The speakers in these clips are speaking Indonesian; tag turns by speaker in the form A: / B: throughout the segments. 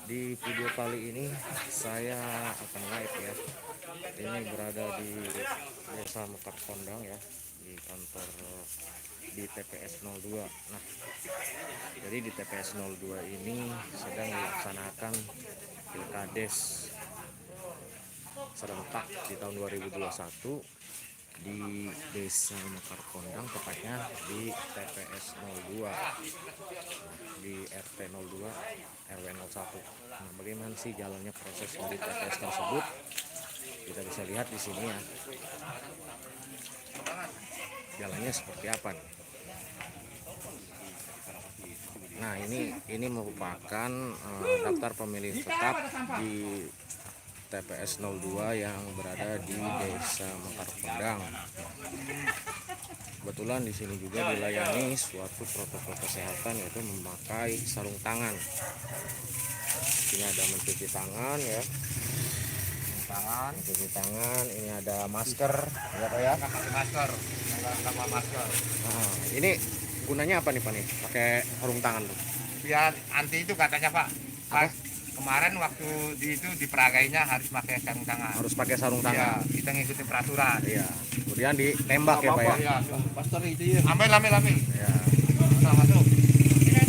A: Di video kali ini saya akan live ya. Ini berada di Desa Mekar Kondang ya, di kantor di TPS 02. Nah, jadi di TPS 02 ini sedang dilaksanakan Pilkades serentak di tahun 2021 di Desa Mekar Kondang, tepatnya di TPS 02, di RT 02 RW 01. Nah, bagaimana sih jalannya proses dari TPS tersebut? Kita bisa lihat di sini ya. Jalannya seperti apa nih? Nah, ini merupakan daftar pemilih tetap di TPS 02 yang berada di Desa Mekar Kondang. Kebetulan di sini juga dilayani suatu protokol kesehatan, yaitu memakai sarung tangan. Ini ada mencuci tangan ya, mencuci tangan. Ini ada masker, ya Pak ya?
B: Pakai masker, nggak masker.
A: Nah, ini gunanya apa nih Pak nih? Pakai sarung tangan tuh?
B: Biar anti itu katanya Pak.
A: Apa?
B: Kemarin waktu itu di peragainya harus pakai sarung tangan.
A: Harus pakai sarung
B: Iya,
A: tangan.
B: kita ngikutin peraturan.
A: Iya. Kemudian ditembak ya Pak ya?
B: Iya, masker itu ya. Ambil.
A: Ya.
B: Nah, masuk.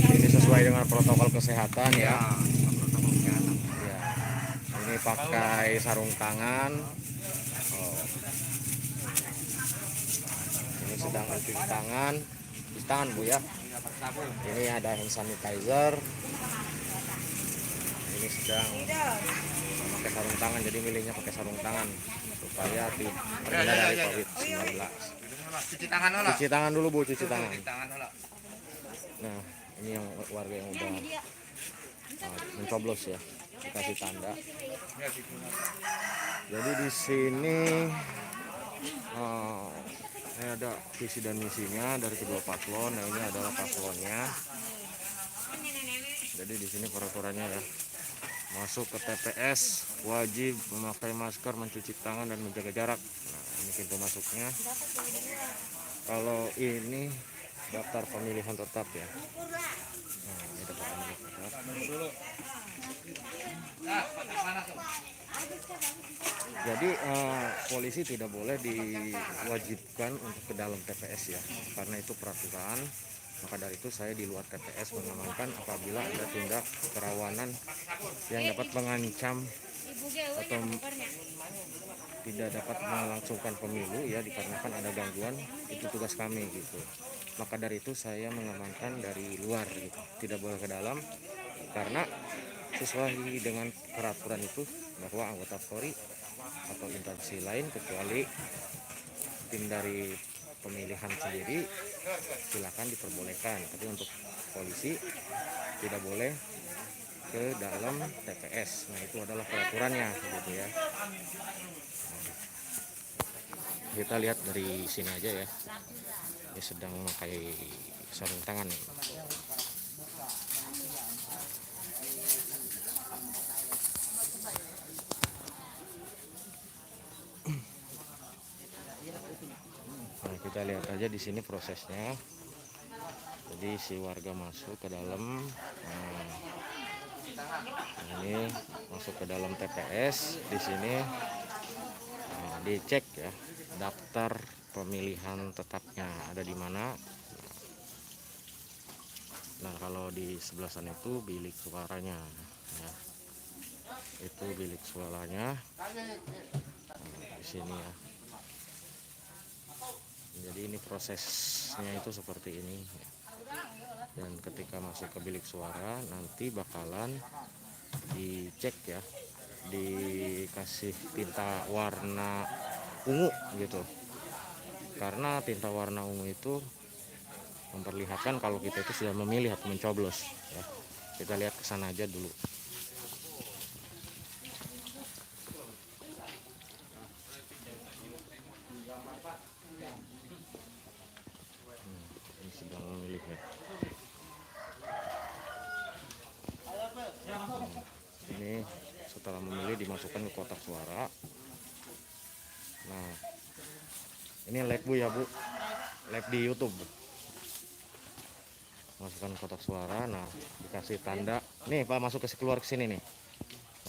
A: Ini sesuai dengan protokol kesehatan ya.
B: Protokol kesehatan.
A: Ya. Ini pakai sarung tangan. Oh. Ini sedang mencuci tangan. Cuci tangan Bu ya.
B: Iya, pakai sabun.
A: Ini ada hand sanitizer. Ini sedang pakai sarung tangan, jadi milihnya pakai sarung tangan supaya terhindar dari COVID-19.
B: Cuci tangan olah.
A: Cuci tangan dulu Bu, cuci tangan.
B: Cuci tangan olah.
A: Nah, ini yang warga yang udah mencoblos ya, dikasih tanda. Jadi di sini ini ada visi dan misinya dari kedua paslon. Nah, ini adalah paslonnya. Jadi di sini peraturannya ya. Masuk ke TPS wajib memakai masker, mencuci tangan dan menjaga jarak. Nah, ini pintu masuknya. Kalau ini daftar pemilihan tetap ya. Nah, ini daftar pemilihan tetap. Jadi polisi tidak boleh diwajibkan untuk ke dalam TPS ya, karena itu peraturan. Maka dari itu saya di luar TPS mengamankan apabila ada tindak kerawanan yang dapat mengancam atau tidak dapat melangsungkan pemilu ya, dikarenakan ada gangguan, itu tugas kami gitu. Maka dari itu saya mengamankan dari luar gitu, tidak boleh ke dalam, karena sesuai dengan peraturan itu bahwa anggota Polri atau instansi lain kecuali tim dari pemilihan sendiri silakan diperbolehkan, tapi untuk polisi tidak boleh ke dalam TPS. Nah, itu adalah peraturannya gitu ya. Kita lihat dari sini aja ya. Ini sedang memakai sarung tangan. Nah, kita lihat aja di sini prosesnya. Jadi si warga masuk ke dalam. Nah, ini masuk ke dalam TPS. Di sini dicek ya daftar pemilihan tetapnya ada di mana. Nah, kalau di sebelah sana itu bilik suaranya ya. Itu bilik suaranya. Nah, di sini ya. Jadi ini prosesnya itu seperti ini. Dan ketika masuk ke bilik suara nanti bakalan dicek ya, dikasih tinta warna ungu gitu, karena tinta warna ungu itu memperlihatkan kalau kita itu sudah memilih atau mencoblos ya. Kita lihat ke sana aja dulu. Ini sedang memilih ya. Ini setelah memilih dimasukkan ke kotak suara. Nah, ini live Bu ya Bu, live di YouTube. masukkan kotak suara. Nah, dikasih tanda nih Pak, masuk ke keluar ke sini nih.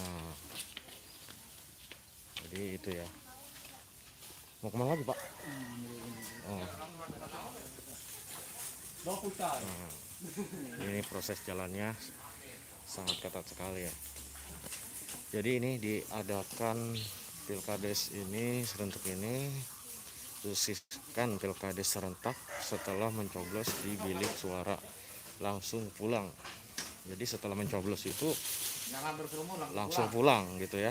A: Nah, jadi itu ya. Mau kemana lagi Pak? Oh. Nah, ini proses jalannya sangat ketat sekali ya. Jadi ini diadakan Pilkades ini serentak ini, khususkan Pilkades serentak setelah mencoblos di bilik suara langsung pulang. Jadi setelah mencoblos itu langsung pulang gitu ya.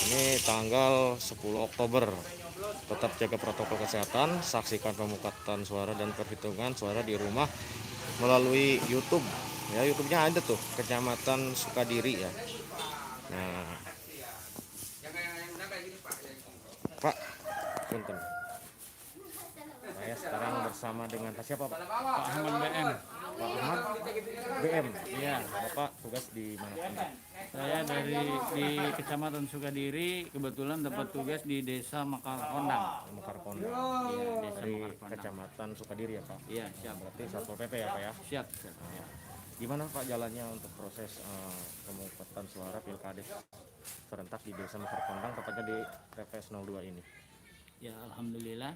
A: Ini tanggal 10 Oktober. Tetap jaga protokol kesehatan, saksikan pemungutan suara dan perhitungan suara di rumah melalui YouTube. Ya, YouTube-nya ada tuh, Kecamatan Sukadiri ya. Nah, Pak, punten. Saya sekarang bersama dengan siapa Pak?
C: Pak Ahmad BM.
A: Pak Ahmad BM.
C: Iya,
A: Bapak tugas di mana Pak?
C: saya di Kecamatan Sukadiri, kebetulan dapat tugas di Desa Mekarkondang.
A: Mekarkondang.
C: Iya, Desa
A: Dari
C: Mekarkondang.
A: Kecamatan Sukadiri ya Pak.
C: Iya, siap.
A: Berarti Satpol PP ya Pak ya.
C: Siap. Siap.
A: Gimana Pak jalannya untuk proses pemungutan suara Pilkades serentak di Desa Mekarkondang, tepatnya di TPS 02 ini?
C: Ya, alhamdulillah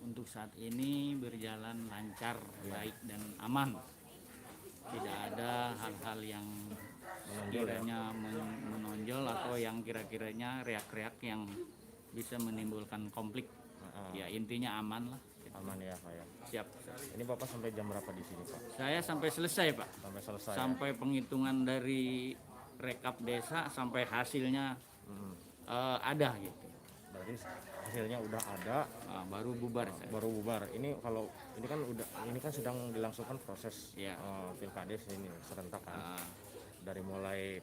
C: untuk saat ini berjalan lancar, baik dan aman. Tidak ada hal-hal yang
A: Menonjol ya?
C: kiranya menonjol atau yang kira-kiranya reak-reak yang bisa menimbulkan konflik. Ya, intinya aman lah.
A: Aman ya Pak ya.
C: Siap.
A: Ini Bapak sampai jam berapa di sini Pak?
C: Saya sampai selesai, Pak.
A: Sampai selesai. Ya?
C: Sampai penghitungan dari rekap desa sampai hasilnya ada gitu.
A: Berarti hasilnya udah ada,
C: Baru bubar saya.
A: baru bubar. Ini kalau ini kan sedang dilangsungkan proses
C: Ya.
A: Pilkades ini serentak kan.
C: Ah,
A: Dari mulai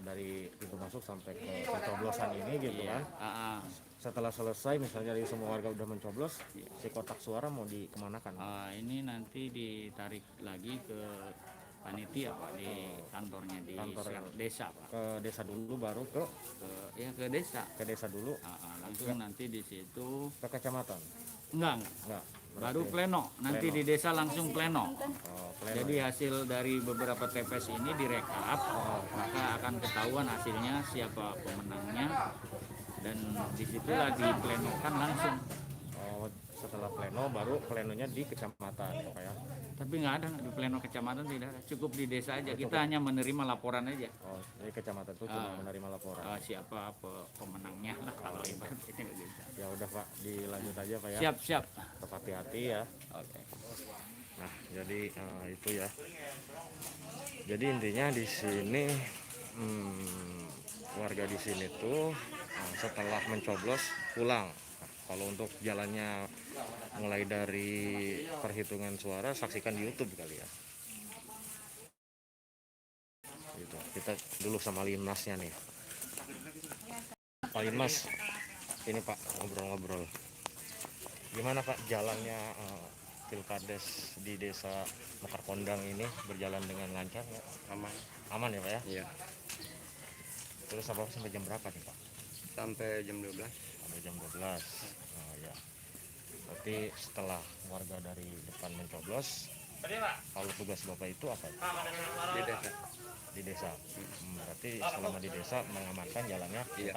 A: dari pintu masuk sampai ke pencoblosan ini gitu
C: iya.
A: kan. Setelah selesai misalnya dari semua warga udah mencoblos, si kotak suara mau dikemanakan?
C: Ini nanti ditarik lagi ke panitia Pak di kantornya di
A: Kantor
C: desa Pak.
A: Ke desa dulu baru ke
C: Ke desa.
A: desa dulu
C: Langsung nanti di situ
A: ke kecamatan.
C: enggak.
A: Enggak.
C: Baru pleno. Nanti
A: Pleno.
C: di desa langsung pleno.
A: Pleno.
C: Jadi hasil dari beberapa TPS ini direkap, maka akan ketahuan hasilnya siapa pemenangnya dan disitulah diplenokan langsung.
A: Setelah pleno baru plenonya di kecamatan Pak ya.
C: Tapi nggak ada di pleno kecamatan, tidak ada, cukup di desa aja. Kita hanya menerima laporan aja.
A: Jadi kecamatan itu cuma menerima laporan.
C: Siapa pemenangnya lah kalau ibaratnya gitu.
A: Ya udah Pak, dilanjut aja Pak ya.
C: Siap.
A: Tetap hati-hati ya.
C: Oke.
A: Nah, jadi itu ya. Jadi intinya di sini warga di sini tuh setelah mencoblos pulang. Nah, kalau untuk jalannya mulai dari perhitungan suara saksikan di YouTube kali ya. Gitu. Kita dulu sama Linmasnya nih. Pak Linmas, ini Pak ngobrol-ngobrol. Gimana Pak jalannya Pilkades di Desa Mekarkondang ini berjalan dengan lancar ya? Aman ya Pak ya?
B: Iya.
A: Terus sampai jam berapa nih Pak?
B: Sampai jam 12
A: Sampai jam 12. Oh, ya. Berarti setelah warga dari depan mencoblos, kalau tugas Bapak itu apa?
B: di desa.
A: Di desa. Berarti selama di desa mengamankan jalannya.
B: Iya.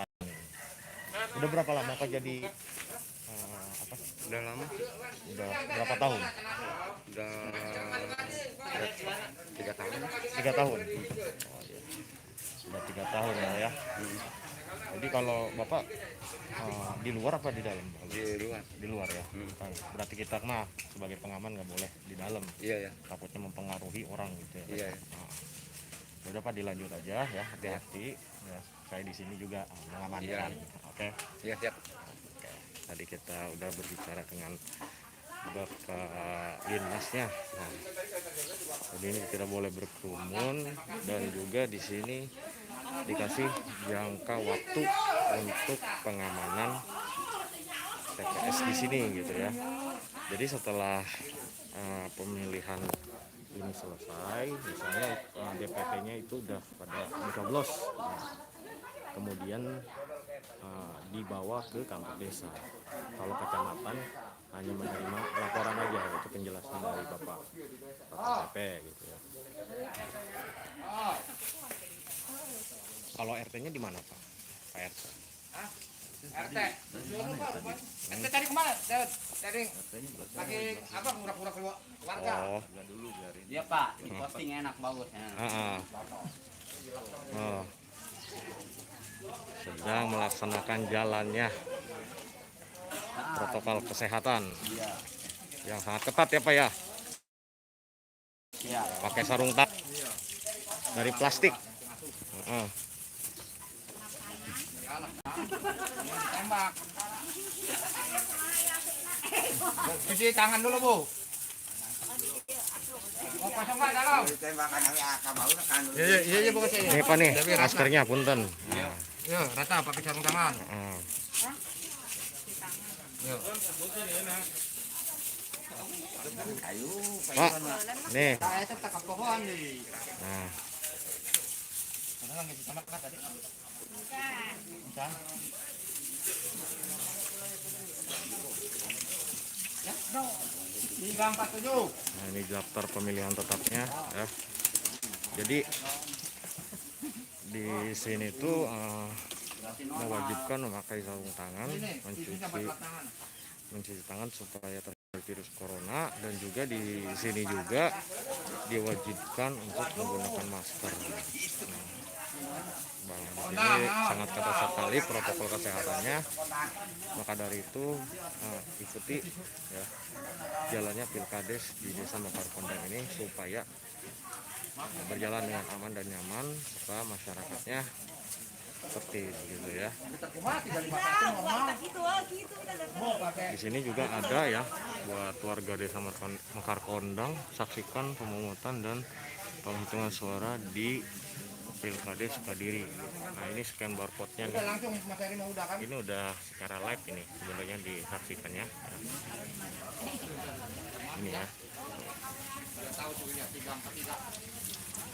A: Udah berapa lama Pak jadi
B: Udah lama,
A: udah berapa tahun?
B: udah 3 tahun.
A: 3 tahun. Oh, iya. Sudah 3 tahun ya. Jadi kalau Bapak di luar apa di dalam?
B: Di luar.
A: Di luar ya. Berarti kita mah sebagai pengaman nggak boleh di dalam.
B: Iya ya.
A: Takutnya mempengaruhi orang gitu ya.
B: Iya.
A: Udah Pak, dilanjut aja ya, hati-hati. Ya, saya di sini juga mengamankan. Oke.
B: Iya siap.
A: Oke. Tadi kita udah berbicara dengan Bapak Linmasnya. Nah, jadi ini tidak boleh berkerumun dan juga di sini dikasih jangka waktu untuk pengamanan TPS di sini gitu ya. Jadi setelah pemilihan ini selesai, misalnya DPP-nya itu udah pada mencoblos, kemudian dibawa ke kantor desa. Kalau kecamatan hanya menerima laporan aja, itu penjelasan dari Bapak KP gitu ya. Kalau RT-nya di mana Pak? Pak RT.
B: RT. RT tadi kemana? Tadi lagi apa? Pura-pura keluar warga.
A: Oh.
D: Iya Pak, di posting enak bagus ya.
A: Oh. Sedang melaksanakan jalannya protokol kesehatan yang sangat ketat ya Pak ya.
D: Iya.
A: Pakai sarung tangan dari plastik.
B: Tembak. Cuci tangan dulu Bu. Mau pasang nggak dalam? Iya Bu kasih.
A: Ini Pak nih maskernya punten.
B: Yo, rata pakai sarung tangan. Yo.
A: Pak, nih.
B: Saya tetap ke pohon nih.
A: Nah,
B: Mana lagi sama kan tadi? Bukan. Ya, no. 347.
A: nah ini daftar pemilihan tetapnya ya. Jadi di sini tuh mewajibkan memakai sarung tangan, mencuci tangan supaya terhindar virus corona, dan juga di sini juga diwajibkan untuk menggunakan masker. Nah, ini sangat ketat sekali protokol kesehatannya. Maka dari itu ikuti ya jalannya Pilkades di Desa Mekar Kondang ini supaya berjalan dengan aman dan nyaman serta masyarakatnya tertib gitu ya. Di sini juga ada ya buat warga Desa Mekar Kondang, saksikan pemungutan dan penghitungan suara di Pilkades Kediri. Nah ini scan barcode-nya nih.
B: Langsung Mas Eri mau udah kan?
A: Ini udah secara live ini sebenarnya disaksikannya. Ini ya.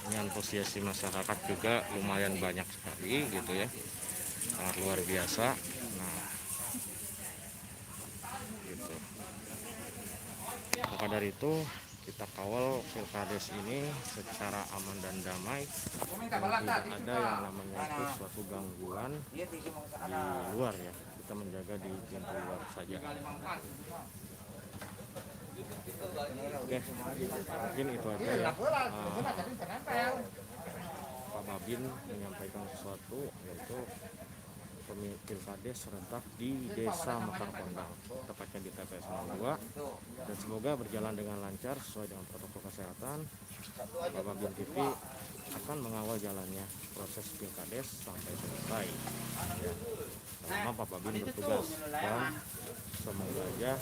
A: Ini antusiasi masyarakat juga lumayan banyak sekali gitu ya, sangat luar biasa. Nah, gitu. Maka dari itu kita kawal Pilkades ini secara aman dan damai, dan tidak ada yang namanya itu suatu gangguan di luar ya. Kita menjaga di pintu luar saja. Oke, mungkin itu aja ya. Pak Babin menyampaikan sesuatu, yaitu Pilkades serentak di Desa Mekar Kondang, tepatnya di TPS 02, dan semoga berjalan dengan lancar sesuai dengan protokol kesehatan. Pak Babin TV akan mengawal jalannya proses Pilkades sampai selesai ya, selama Pak Babin bertugas, dan semoga aja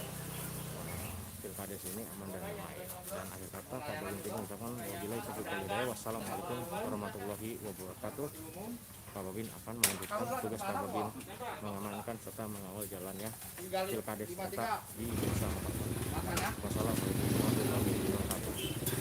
A: Pilkades ini aman dan damai. Dan akhir kata Pak Babin TV mengucapkan wabillahi taufiq wal hidayah. Wassalamualaikum warahmatullahi wabarakatuh. Pak Babin akan melanjutkan tugas Pak Babin mengamankan serta mengawal jalannya Pilkades tetap di Desa Mekar Kondang. Wassalamualaikum warahmatullahi wabarakatuh.